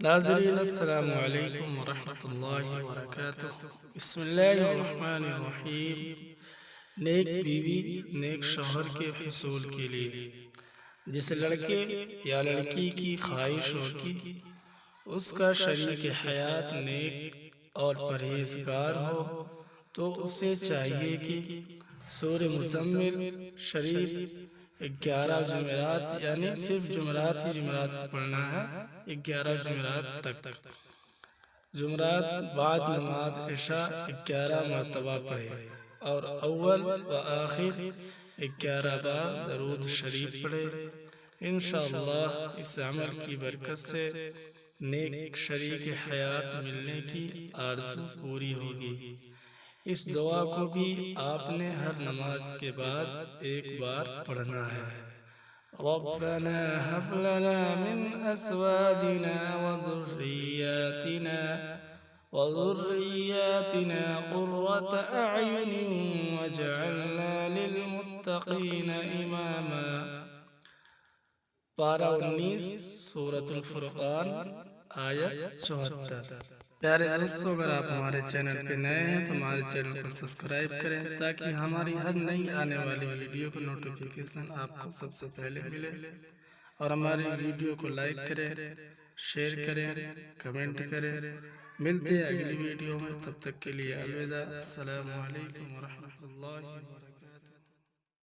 ناظرین السلام علیکم ورحمۃ اللہ وبرکاتہ۔ بسم اللہ الرحمن الرحیم۔ نیک بیوی نیک شوہر کے حصول کے لیے جس لڑکے یا لڑکی کی خواہش ہوگی اس کا شریک حیات نیک اور پرہیزگار ہو تو اسے چاہیے کہ سورہ مزمل شریف 11 جمعرات یعنی صرف جمعرات ہی جمعرات پڑھنا ہے، 11 جمعرات تک۔ جمعرات بعد نماز عشاء 11 مرتبہ پڑھے اور اول و آخر 11 بار درود شریف پڑھے۔ انشاءاللہ اس عمل کی برکت سے نیک شریک حیات ملنے کی آرزو پوری ہوگی۔ اس دعا کو بھی آپ نے ہر نماز کے بعد ایک بار پڑھنا ہے۔ ربنا هب لنا من ازواجنا وذرياتنا قرة اعين واجعلنا للمتقين اماما۔ پارہ 19 سورۃ الفرقان آیت 74۔ پیارے دوستو، اگر آپ ہمارے چینل پہ نئے ہیں تو ہمارے چینل کو سبسکرائب کریں تاکہ ہماری ہر نئی آنے والی ویڈیو کا نوٹیفیکیشن آپ کو سب سے پہلے ملے، اور ہماری ویڈیو کو لائک کریں، شیئر کریں، کمنٹ کریں۔ ملتے ہیں اگلی ویڈیو میں، تب تک کے لیے الوداع۔ السلام علیکم ورحمۃ اللہ وبرکاتہ۔